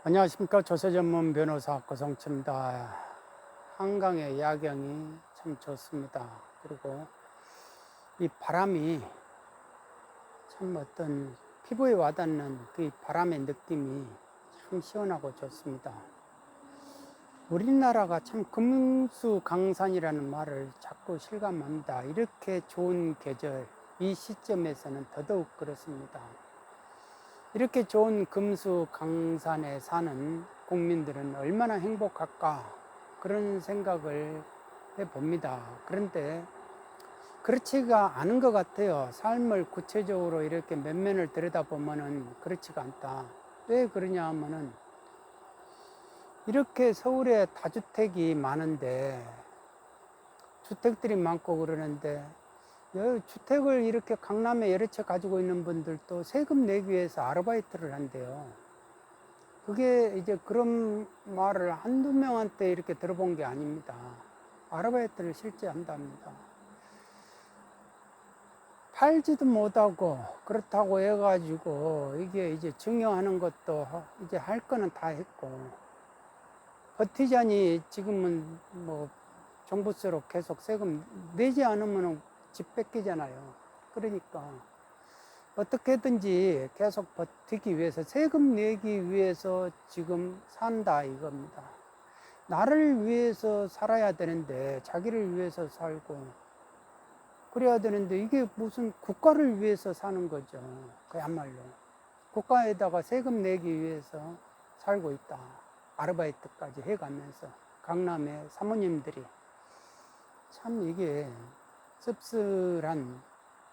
안녕하십니까. 조세전문 변호사 고성철입니다. 한강의 야경이 참 좋습니다. 그리고 이 바람이 참 어떤 피부에 와닿는 그 바람의 느낌이 참 시원하고 좋습니다. 우리나라가 참 금수강산이라는 말을 자꾸 실감합니다. 이렇게 좋은 계절, 이 시점에서는 더더욱 그렇습니다. 이렇게 좋은 금수강산에 사는 국민들은 얼마나 행복할까, 그런 생각을 해봅니다. 그런데 그렇지가 않은 것 같아요. 삶을 구체적으로 이렇게 면면을 들여다보면은 그렇지가 않다. 왜 그러냐 하면은 이렇게 서울에 다주택이 많은데, 주택들이 많고 그러는데, 주택을 이렇게 강남에 여러 채 가지고 있는 분들도 세금 내기 위해서 아르바이트를 한대요. 그게 이제 그런 말을 한두 명한테 이렇게 들어본 게 아닙니다. 아르바이트를 실제 한답니다. 팔지도 못하고 그렇다고 해가지고 이게 이제 증여하는 것도 이제 할 거는 다 했고, 버티자니 지금은 뭐 정부세로 계속 세금 내지 않으면 집 뺏기잖아요. 그러니까 어떻게든지 계속 버티기 위해서, 세금 내기 위해서 지금 산다 이겁니다. 나를 위해서 살아야 되는데, 자기를 위해서 살고 그래야 되는데, 이게 무슨 국가를 위해서 사는 거죠. 그야말로 국가에다가 세금 내기 위해서 살고 있다. 아르바이트까지 해가면서 강남의 사모님들이, 참 이게 씁쓸한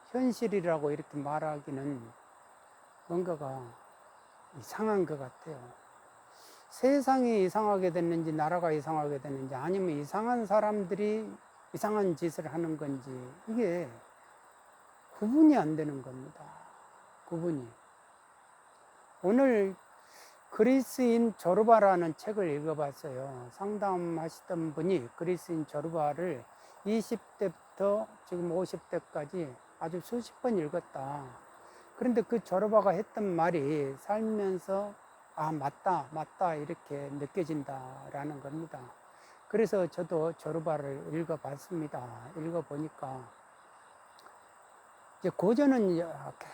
현실이라고 이렇게 말하기는 뭔가가 이상한 것 같아요. 세상이 이상하게 됐는지, 나라가 이상하게 됐는지, 아니면 이상한 사람들이 이상한 짓을 하는 건지, 이게 구분이 안 되는 겁니다. 구분이. 오늘 그리스인 조르바라는 책을 읽어봤어요. 상담하시던 분이 그리스인 조르바를 20대부터 지금 50대까지 아주 수십 번 읽었다. 그런데 그 조르바가 했던 말이 살면서 맞다 이렇게 느껴진다라는 겁니다. 그래서 저도 조르바를 읽어봤습니다. 읽어보니까 이제 고전은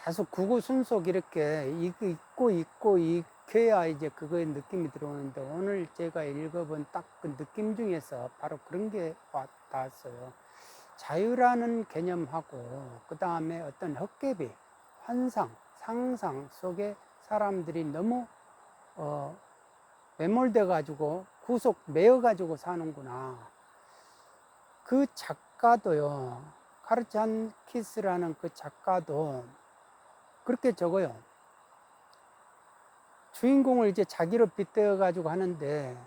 계속 구구순속 이렇게 읽고 익혀야 이제 그거의 느낌이 들어오는데, 오늘 제가 읽어본 딱 그 느낌 중에서 바로 그런 게 닿았어요. 자유라는 개념하고 그 다음에 어떤 헛개비, 환상, 상상 속에 사람들이 너무 매몰돼 가지고 구속 매여 가지고 사는구나. 그 작가도요, 카르찬 키스라는 그 작가도 그렇게 적어요. 주인공을 이제 자기로 빗대어 가지고 하는데,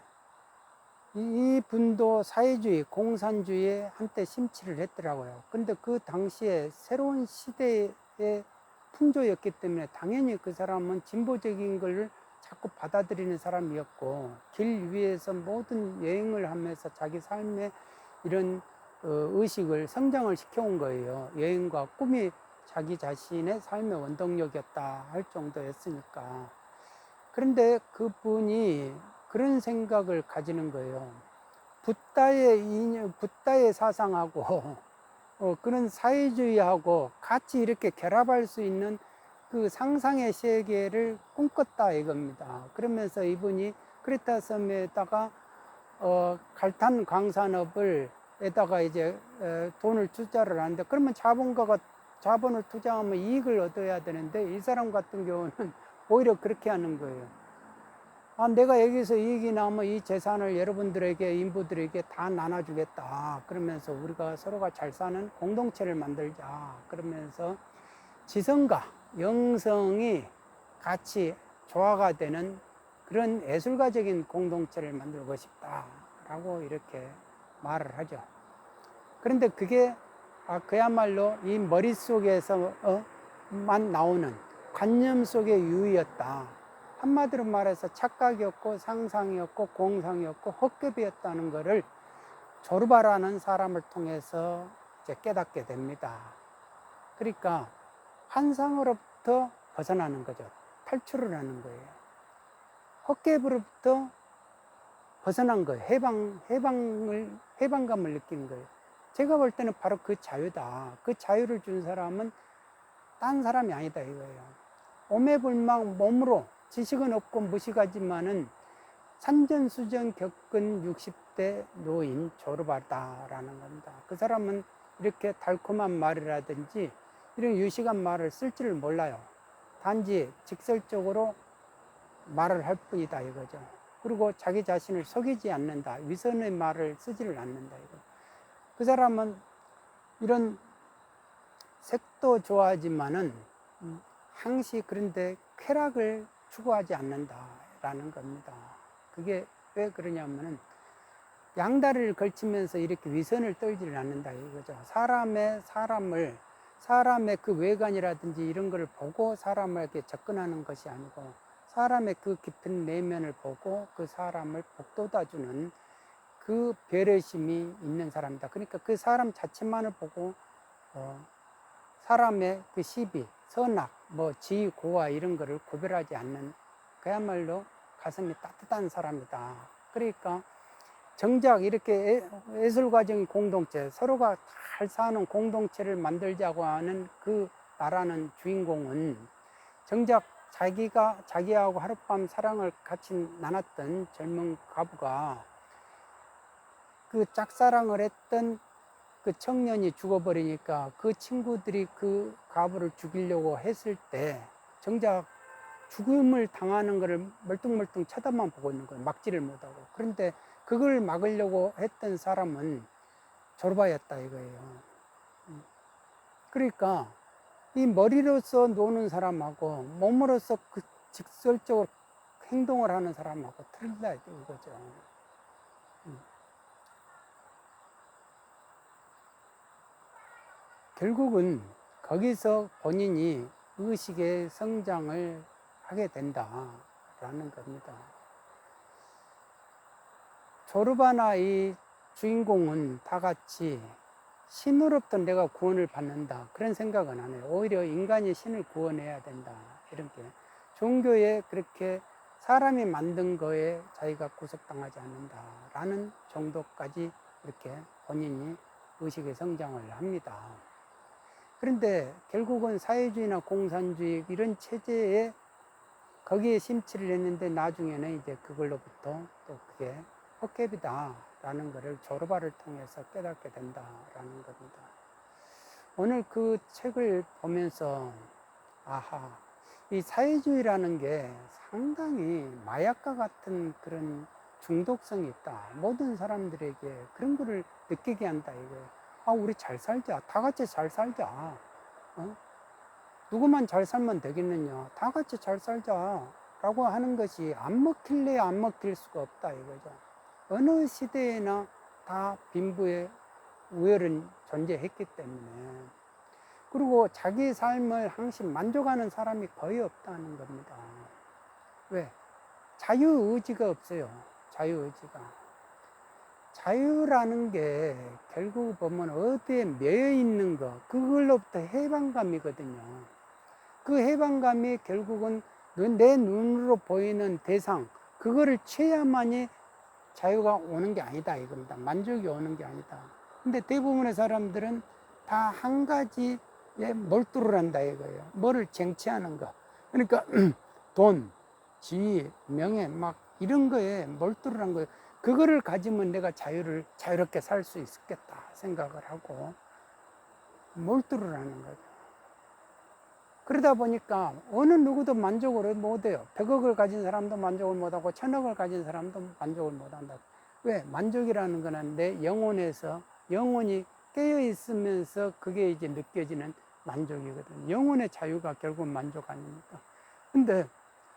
이 분도 사회주의, 공산주의에 한때 심취를 했더라고요. 근데 그 당시에 새로운 시대의 풍조였기 때문에 당연히 그 사람은 진보적인 걸 자꾸 받아들이는 사람이었고, 길 위에서 모든 여행을 하면서 자기 삶의 이런 의식을 성장을 시켜온 거예요. 여행과 꿈이 자기 자신의 삶의 원동력이었다 할 정도였으니까. 그런데 그분이 그런 생각을 가지는 거예요. 붓다의 사상하고 그런 사회주의하고 같이 이렇게 결합할 수 있는 그 상상의 세계를 꿈꿨다 이겁니다. 그러면서 이분이 크레타 섬에다가 갈탄 광산업을 에다가 이제 돈을 투자를 하는데, 그러면 자본을 투자하면 이익을 얻어야 되는데, 이 사람 같은 경우는 오히려 그렇게 하는 거예요. 내가 여기서 이익이 나면 이 재산을 여러분들에게, 인부들에게 다 나눠주겠다. 그러면서 우리가 서로가 잘 사는 공동체를 만들자. 그러면서 지성과 영성이 같이 조화가 되는 그런 예술가적인 공동체를 만들고 싶다라고 이렇게 말을 하죠. 그런데 그게 그야말로 이 머릿속에서만 나오는 관념 속의 유의였다. 한마디로 말해서 착각이었고 상상이었고 공상이었고 헛개비였다는 것을 조르바라는 사람을 통해서 이제 깨닫게 됩니다. 그러니까 환상으로부터 벗어나는 거죠. 탈출을 하는 거예요. 헛개부로부터 벗어난 거예요. 해방감을 느끼는 거예요. 제가 볼 때는 바로 그 자유다. 그 자유를 준 사람은 딴 사람이 아니다 이거예요. 오매불망 몸으로 지식은 없고 무식하지만은 산전수전 겪은 60대 노인 졸업하다라는 겁니다. 그 사람은 이렇게 달콤한 말이라든지 이런 유식한 말을 쓸 줄 몰라요. 단지 직설적으로 말을 할 뿐이다 이거죠. 그리고 자기 자신을 속이지 않는다. 위선의 말을 쓰지를 않는다 이거. 그 사람은 이런 색도 좋아하지만은 항시 그런데 쾌락을 추구하지 않는다라는 겁니다. 그게 왜 그러냐면은 양다리를 걸치면서 이렇게 위선을 떨지를 않는다 이거죠. 사람의 그 외관이라든지 이런 걸 보고 사람에게 접근하는 것이 아니고 사람의 그 깊은 내면을 보고 그 사람을 복돋아주는 그 배려심이 있는 사람이다. 그러니까 그 사람 자체만을 보고 사람의 그 시비, 선악, 지, 고와 이런 거를 구별하지 않는 그야말로 가슴이 따뜻한 사람이다. 그러니까 정작 이렇게 예술과정의 공동체, 서로가 잘 사는 공동체를 만들자고 하는 그 나라는 주인공은 정작 자기하고 하룻밤 사랑을 같이 나눴던 젊은 과부가 그 짝사랑을 했던 그 청년이 죽어버리니까 그 친구들이 그 과부를 죽이려고 했을 때 정작 죽음을 당하는 것을 멀뚱멀뚱 쳐다만 보고 있는 거예요. 막지를 못하고. 그런데 그걸 막으려고 했던 사람은 졸바였다 이거예요. 그러니까 이 머리로서 노는 사람하고 몸으로서 그 직설적으로 행동을 하는 사람하고 틀리다 이거죠. 결국은 거기서 본인이 의식의 성장을 하게 된다라는 겁니다. 조르바나 이 주인공은 다 같이 신으로부터 내가 구원을 받는다 그런 생각은 안 해요. 오히려 인간이 신을 구원해야 된다 이렇게 종교에 그렇게 사람이 만든 거에 자기가 구속당하지 않는다라는 정도까지 이렇게 본인이 의식의 성장을 합니다. 그런데 결국은 사회주의나 공산주의 이런 체제에 거기에 심취를 했는데 나중에는 이제 그걸로부터 또 그게 헛개비다라는 것을 조르바를 통해서 깨닫게 된다라는 겁니다. 오늘 그 책을 보면서 아하, 이 사회주의라는 게 상당히 마약과 같은 그런 중독성이 있다. 모든 사람들에게 그런 거를 느끼게 한다 이거예요. 우리 잘 살자. 다 같이 잘 살자. 누구만 잘 살면 되겠느냐. 다 같이 잘 살자. 라고 하는 것이 안 먹힐래야 안 먹힐 수가 없다 이거죠. 어느 시대에나 다 빈부의 우열은 존재했기 때문에. 그리고 자기 삶을 항상 만족하는 사람이 거의 없다는 겁니다. 왜? 자유의지가 없어요. 자유의지가. 자유라는 게 결국 보면 어디에 매여 있는 거, 그걸로부터 해방감이거든요. 그 해방감이 결국은 내 눈으로 보이는 대상, 그거를 취해야만이 자유가 오는 게 아니다 이겁니다. 만족이 오는 게 아니다. 근데 대부분의 사람들은 다 한 가지에 몰두를 한다 이거예요. 뭐를 쟁취하는 거. 그러니까 돈, 지위, 명예 막 이런 거에 몰두를 한 거예요. 그거를 가지면 내가 자유롭게 살 수 있겠다 생각을 하고 몰두를 하는 거죠. 그러다 보니까 어느 누구도 만족을 못해요. 100억을 가진 사람도 만족을 못하고 1000억을 가진 사람도 만족을 못한다. 왜? 만족이라는 거는 내 영혼이 깨어 있으면서 그게 이제 느껴지는 만족이거든요. 영혼의 자유가 결국 만족 아닙니까? 근데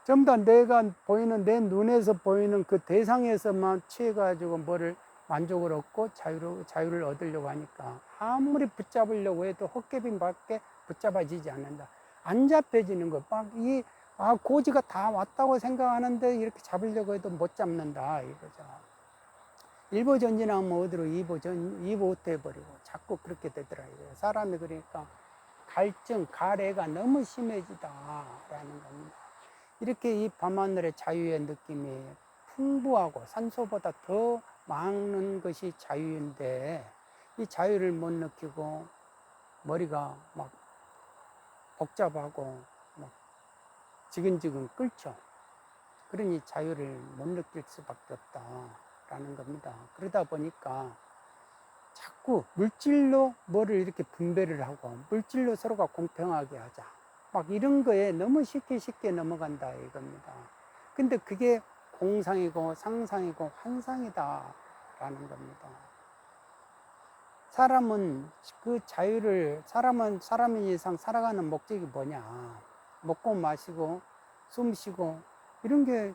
전부 다 내가 보이는 내 눈에서 보이는 그 대상에서만 취해가지고 뭐를 만족을 얻고 자유를 얻으려고 하니까 아무리 붙잡으려고 해도 헛개빈밖에 붙잡아지지 않는다. 안 잡혀지는 거. 고지가 다 왔다고 생각하는데 이렇게 잡으려고 해도 못 잡는다 이거죠. 1보 전진하면 어디로 2보 후퇴해버리고 자꾸 그렇게 되더라고요. 사람이 그러니까 가래가 너무 심해지다라는 겁니다. 이렇게 이 밤하늘의 자유의 느낌이 풍부하고 산소보다 더 많은 것이 자유인데 이 자유를 못 느끼고 머리가 막 복잡하고 막 지근지근 끓죠. 그러니 자유를 못 느낄 수밖에 없다라는 겁니다. 그러다 보니까 자꾸 물질로 뭐를 이렇게 분배를 하고 물질로 서로가 공평하게 하자. 막 이런 거에 너무 쉽게 넘어간다 이겁니다. 근데 그게 공상이고 상상이고 환상이다라는 겁니다. 사람은 그 자유를, 사람인 이상 살아가는 목적이 뭐냐. 먹고 마시고 숨 쉬고 이런 게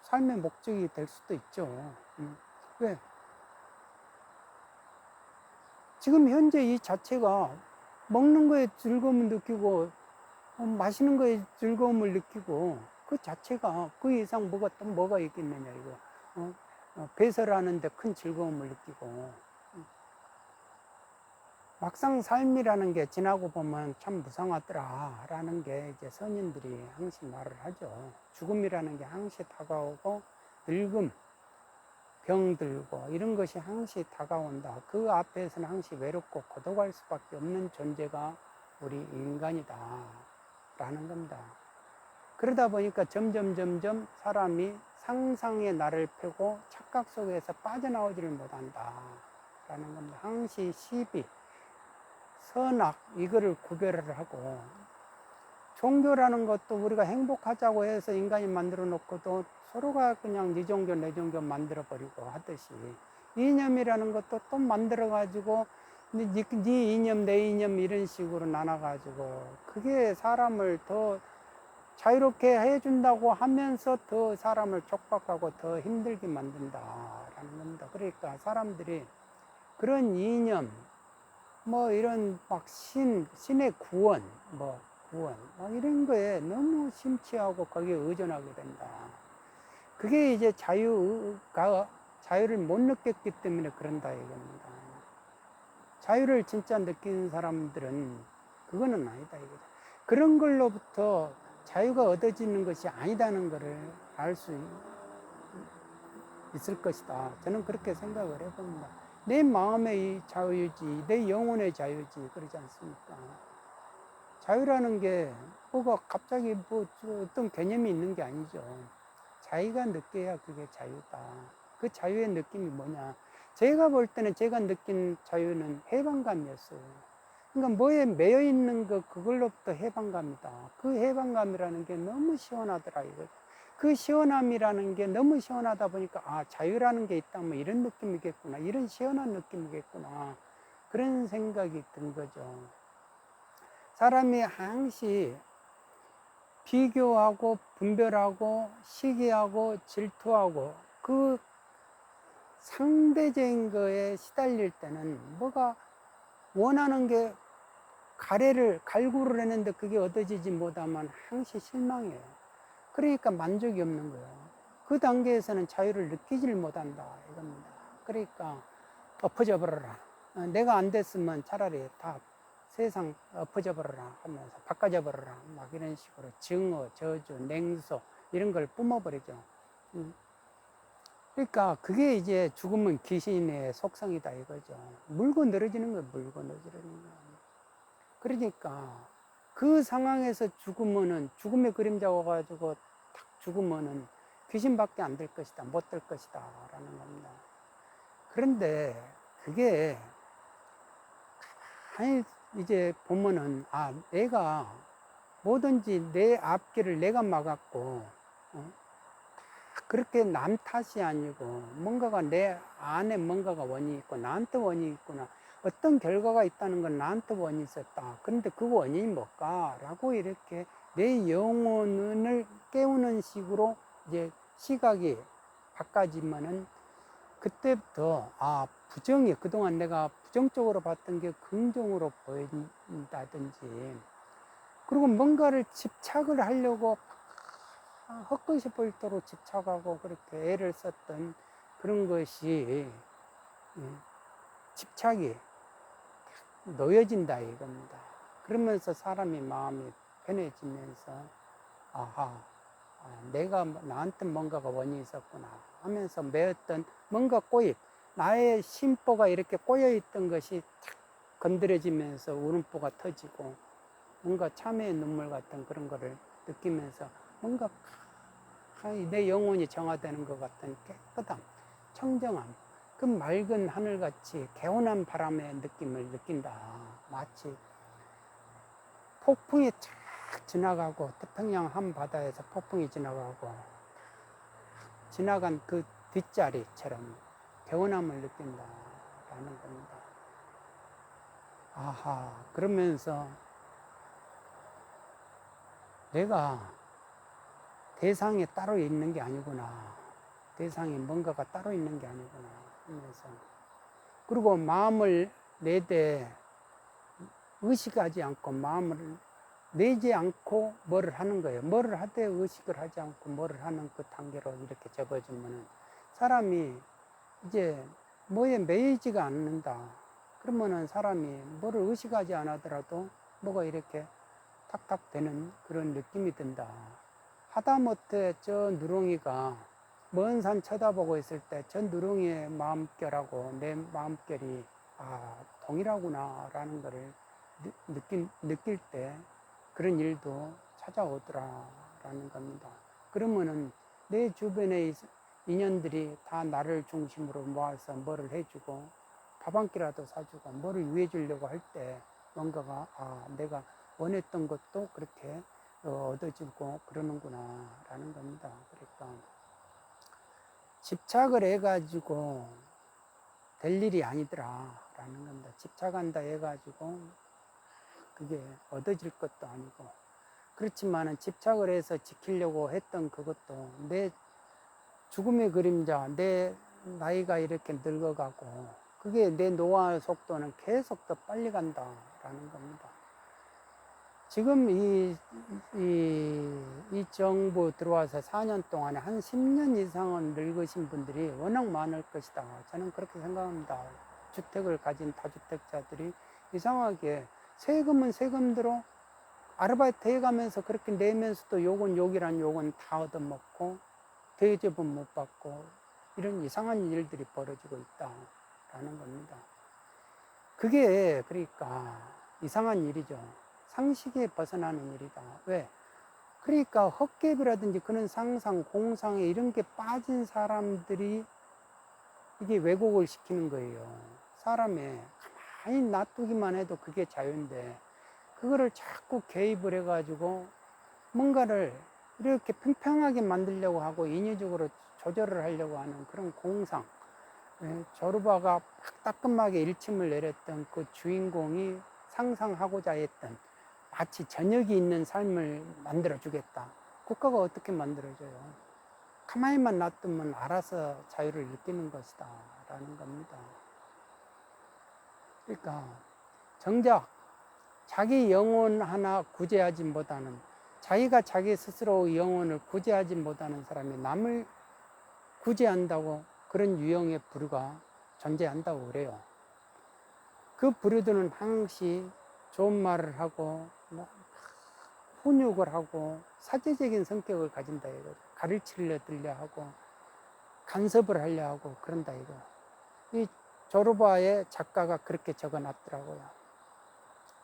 삶의 목적이 될 수도 있죠. 왜? 지금 현재 이 자체가 먹는 거에 즐거움을 느끼고 마시는 거에 즐거움을 느끼고 그 자체가 그 이상 뭐가 있겠느냐 이거. 배설하는데 큰 즐거움을 느끼고 막상 삶이라는 게 지나고 보면 참 무상하더라라는 게 이제 선인들이 항상 말을 하죠. 죽음이라는 게 항시 다가오고 늙음, 병들고 이런 것이 항시 다가온다. 그 앞에서는 항시 외롭고 고독할 수밖에 없는 존재가 우리 인간이다 라는 겁니다. 그러다 보니까 점점 사람이 상상의 날을 펴고 착각 속에서 빠져나오지를 못한다 라는 겁니다. 항시 시비, 선악 이거를 구별을 하고 종교라는 것도 우리가 행복하자고 해서 인간이 만들어 놓고도 서로가 그냥 네 종교 내 종교 만들어 버리고 하듯이 이념이라는 것도 또 만들어 가지고 네 이념 내 이념 이런 식으로 나눠 가지고 그게 사람을 더 자유롭게 해준다고 하면서 더 사람을 촉박하고 더 힘들게 만든다라는 겁니다. 그러니까 사람들이 그런 이념 뭐 이런 막 신의 구원 막 이런 거에 너무 심취하고 거기에 의존하게 된다. 그게 이제 자유를 못 느꼈기 때문에 그런다 이겁니다. 자유를 진짜 느끼는 사람들은 그거는 아니다 이거죠. 그런 걸로부터 자유가 얻어지는 것이 아니다는 것을 알 수 있을 것이다. 저는 그렇게 생각을 해봅니다. 내 마음의 자유지, 내 영혼의 자유지, 그러지 않습니까? 자유라는 게 뭐가 갑자기 어떤 개념이 있는 게 아니죠. 자기가 느껴야 그게 자유다. 그 자유의 느낌이 뭐냐? 제가 볼 때는 제가 느낀 자유는 해방감이었어요. 그러니까 뭐에 매여 있는 그걸로부터 해방감이다. 그 해방감이라는 게 너무 시원하더라 이거. 그 시원함이라는 게 너무 시원하다 보니까 아 자유라는 게 있다 뭐 이런 느낌이겠구나, 이런 시원한 느낌이겠구나, 그런 생각이 든 거죠. 사람이 항시 비교하고 분별하고 시기하고 질투하고 그 상대적인 거에 시달릴 때는 뭐가 원하는 게 갈구를 했는데 그게 얻어지지 못하면 항시 실망해요. 그러니까 만족이 없는 거예요. 그 단계에서는 자유를 느끼지를 못한다 이겁니다. 그러니까 엎어져 버려라. 내가 안 됐으면 차라리 다 세상 엎어져 버려라 하면서 바꿔져 버려라 막 이런 식으로 증오, 저주, 냉소 이런 걸 뿜어버리죠. 그러니까 그게 이제 죽음은 귀신의 속성이다 이거죠. 물고 늘어지는 거예요. 물고 늘어지는 거예요. 그러니까 그 상황에서 죽으면은 죽음의 그림자 와가지고 탁 죽으면은 귀신밖에 안 될 것이다, 못 될 것이다 라는 겁니다. 그런데 그게 가만히 이제 보면은 아 내가 뭐든지 내 앞길을 내가 막았고 그렇게 남 탓이 아니고 뭔가가 내 안에 뭔가가 원인이 있고 나한테 원인이 있구나, 어떤 결과가 있다는 건 나한테 원인이 있었다. 그런데 그 원인이 뭘까? 라고 이렇게 내 영혼을 깨우는 식으로 이제 시각이 바꿔지면은 그때부터 아 부정이 그동안 내가 부정적으로 봤던 게 긍정으로 보인다든지 그리고 뭔가를 집착을 하려고 헛것이 보이도록 집착하고 그렇게 애를 썼던 그런 것이 집착이 놓여진다 이겁니다. 그러면서 사람이 마음이 편해지면서 아하 내가 나한테 뭔가가 원인이 있었구나 하면서 매었던 뭔가 꼬입, 나의 심보가 이렇게 꼬여있던 것이 탁 건드려지면서 울음보가 터지고 뭔가 참회의 눈물 같은 그런 거를 느끼면서 뭔가 내 영혼이 정화되는 것 같은 깨끗함, 청정함, 그 맑은 하늘같이 개운한 바람의 느낌을 느낀다. 마치 폭풍이 쫙 지나가고 태평양 한바다에서 폭풍이 지나가고 지나간 그 뒷자리처럼 개운함을 느낀다라는 겁니다. 아하, 그러면서 내가 대상에 따로 있는 게 아니구나. 대상에 뭔가가 따로 있는 게 아니구나 하면서, 그리고 마음을 내되 의식하지 않고 마음을 내지 않고 뭐를 하는 거예요. 뭐를 하되 의식을 하지 않고 뭐를 하는 그 단계로 이렇게 접어지면은 사람이 이제 뭐에 매이지가 않는다. 그러면은 사람이 뭐를 의식하지 않더라도 뭐가 이렇게 탁탁 되는 그런 느낌이 든다. 하다못해 저 누렁이가 먼 산 쳐다보고 있을 때 저 누렁이의 마음결하고 내 마음결이 동일하구나 라는 것을 느낄 때 그런 일도 찾아오더라라는 겁니다. 그러면은 내 주변의 인연들이 다 나를 중심으로 모아서 뭐를 해주고 밥 한 끼라도 사주고 뭐를 위해 주려고 할 때 뭔가가 내가 원했던 것도 그렇게 얻어지고 그러는구나 라는 겁니다. 그러니까 집착을 해가지고 될 일이 아니더라 라는 겁니다. 집착한다 해가지고 그게 얻어질 것도 아니고, 그렇지만은 집착을 해서 지키려고 했던 그것도 내 죽음의 그림자, 내 나이가 이렇게 늙어가고 그게 내 노화의 속도는 계속 더 빨리 간다라는 겁니다. 지금 이 정부 들어와서 4년 동안에 한 10년 이상은 늙으신 분들이 워낙 많을 것이다. 저는 그렇게 생각합니다. 주택을 가진 다주택자들이 이상하게 세금은 세금대로 아르바이트 해가면서 그렇게 내면서도 욕은 욕이란 욕은 다 얻어먹고 대접은 못 받고 이런 이상한 일들이 벌어지고 있다라는 겁니다. 그게 그러니까 이상한 일이죠. 상식에 벗어나는 일이다. 왜? 그러니까 헛개비라든지 그런 상상, 공상에 이런 게 빠진 사람들이 이게 왜곡을 시키는 거예요. 사람의 가만히 놔두기만 해도 그게 자유인데 그거를 자꾸 개입을 해가지고 뭔가를 이렇게 평평하게 만들려고 하고 인위적으로 조절을 하려고 하는 그런 공상. 조르바가 따끔하게 일침을 내렸던 그 주인공이 상상하고자 했던 마치 저녁이 있는 삶을 만들어주겠다. 국가가 어떻게 만들어줘요? 가만히만 놔두면 알아서 자유를 느끼는 것이다 라는 겁니다. 그러니까 정작 자기 영혼 하나 구제하지 못하는, 자기가 자기 스스로 영혼을 구제하지 못하는 사람이 남을 구제한다고 그런 유형의 부류가 존재한다고 그래요. 그 부류들은 항시 좋은 말을 하고 훈육을 하고 사제적인 성격을 가진다 이거. 가르치려 들려 하고 간섭을 하려 하고 그런다 이거. 이 조르바의 작가가 그렇게 적어놨더라고요.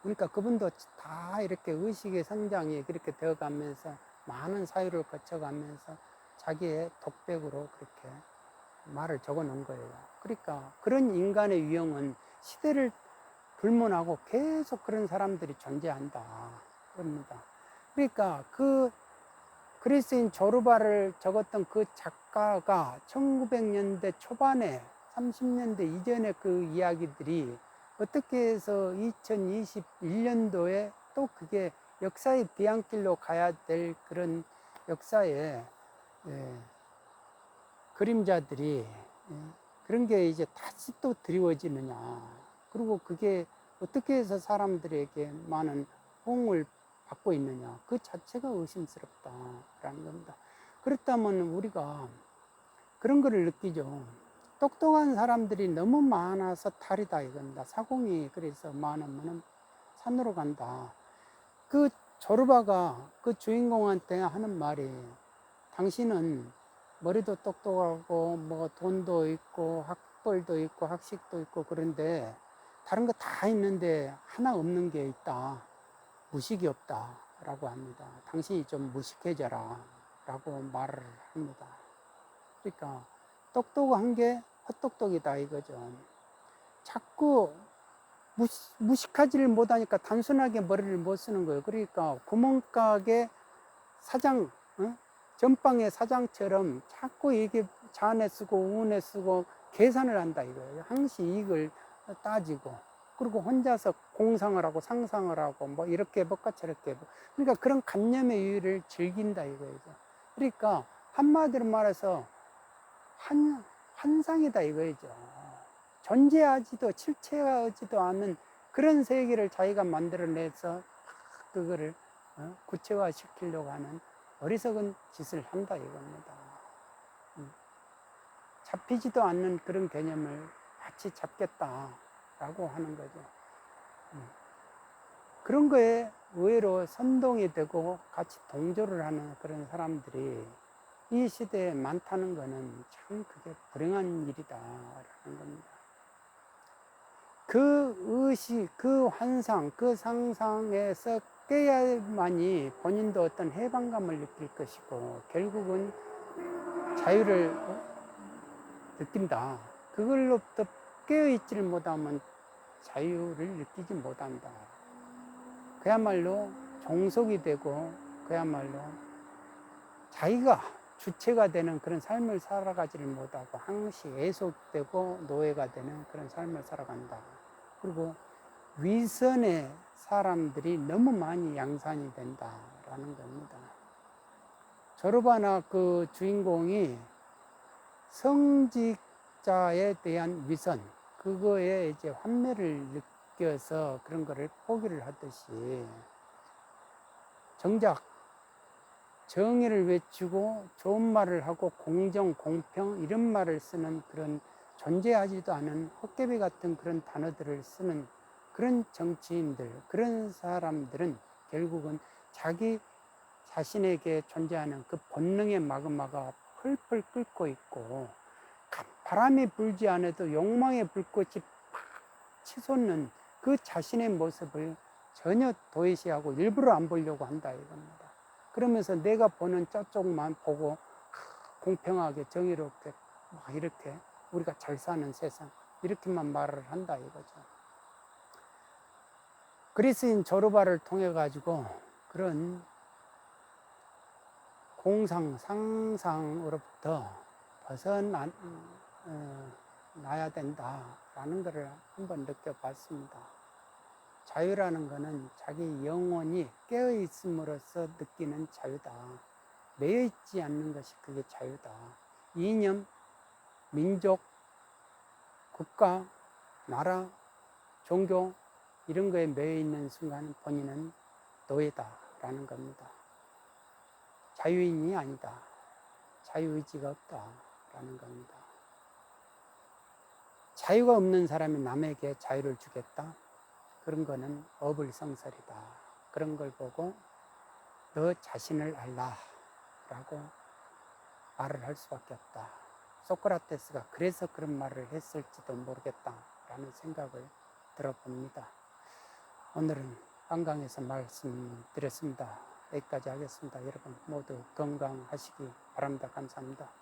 그러니까 그분도 다 이렇게 의식의 성장이 그렇게 되어가면서 많은 사유를 거쳐가면서 자기의 독백으로 그렇게 말을 적어 놓은 거예요. 그러니까 그런 인간의 유형은 시대를 불문하고 계속 그런 사람들이 존재한다. 그럽니다. 그러니까 그 그리스인 조르바를 적었던 그 작가가 1900년대 초반에 30년대 이전의 그 이야기들이 어떻게 해서 2021년도에 또 그게 역사의 뒤안길로 가야 될 그런 역사의 그림자들이 그런 게 이제 다시 또 드리워지느냐. 그리고 그게 어떻게 해서 사람들에게 많은 호응을 받고 있느냐. 그 자체가 의심스럽다라는 겁니다. 그렇다면 우리가 그런 거를 느끼죠. 똑똑한 사람들이 너무 많아서 탈이다 이겁니다. 사공이 그래서 많으면 산으로 간다. 그 조르바가 그 주인공한테 하는 말이 당신은 머리도 똑똑하고 뭐 돈도 있고 학벌도 있고 학식도 있고 그런데 다른 거 다 있는데 하나 없는 게 있다. 무식이 없다 라고 합니다. 당신이 좀 무식해져라 라고 말을 합니다. 그러니까 똑똑한 게 헛똑똑이다 이거죠. 자꾸 무식하지를 못하니까 단순하게 머리를 못 쓰는 거예요. 그러니까 구멍가게 사장, 전방의 사장처럼 자꾸 이게 좌뇌 쓰고 우뇌 쓰고 계산을 한다 이거예요. 항시 이익을 따지고, 그리고 혼자서 공상을 하고 상상을 하고 뭐 이렇게 해볼까 저렇게 해볼까. 그러니까 그런 관념의 유의를 즐긴다 이거죠. 그러니까 한마디로 말해서 환상이다 이거죠. 존재하지도 실체하지도 않는 그런 세계를 자기가 만들어내서 그거를 구체화 시키려고 하는 어리석은 짓을 한다 이겁니다. 잡히지도 않는 그런 개념을 마치 잡겠다라고 하는 거죠. 그런 거에 의외로 선동이 되고 같이 동조를 하는 그런 사람들이 이 시대에 많다는 거는 참 그게 불행한 일이다라는 겁니다. 그 의식, 그 환상, 그 상상에서 깨야만이 본인도 어떤 해방감을 느낄 것이고 결국은 자유를 느낀다. 그걸로부터 깨어있지를 못하면 자유를 느끼지 못한다. 그야말로 종속이 되고 그야말로 자기가 주체가 되는 그런 삶을 살아가지를 못하고 항시 애속되고 노예가 되는 그런 삶을 살아간다. 그리고 위선의 사람들이 너무 많이 양산이 된다라는 겁니다. 조르바나 그 주인공이 성직자에 대한 위선, 그거에 이제 환멸을 느껴서 그런 거를 포기를 하듯이 정작 정의를 외치고 좋은 말을 하고 공정, 공평 이런 말을 쓰는 그런 존재하지도 않은 헛개비 같은 그런 단어들을 쓰는 그런 정치인들, 그런 사람들은 결국은 자기 자신에게 존재하는 그 본능의 마그마가 펄펄 끓고 있고 바람이 불지 않아도 욕망의 불꽃이 팍 치솟는 그 자신의 모습을 전혀 도외시하고 일부러 안 보려고 한다 이겁니다. 그러면서 내가 보는 저쪽만 보고 공평하게 정의롭게 막 이렇게 우리가 잘 사는 세상 이렇게만 말을 한다 이거죠. 그리스인 조르바를 통해 가지고 그런 공상 상상으로부터 벗어나야 된다라는 것을 한번 느껴봤습니다. 자유라는 것은 자기 영혼이 깨어있음으로써 느끼는 자유다. 매여있지 않는 것이 그게 자유다. 이념, 민족, 국가, 나라, 종교 이런 거에 매여있는 순간 본인은 노예다라는 겁니다. 자유인이 아니다. 자유의지가 없다라는 겁니다. 자유가 없는 사람이 남에게 자유를 주겠다? 그런 거는 어불성설이다. 그런 걸 보고 너 자신을 알라 라고 말을 할 수밖에 없다. 소크라테스가 그래서 그런 말을 했을지도 모르겠다 라는 생각을 들어봅니다. 오늘은 한강에서 말씀드렸습니다. 여기까지 하겠습니다. 여러분 모두 건강하시기 바랍니다. 감사합니다.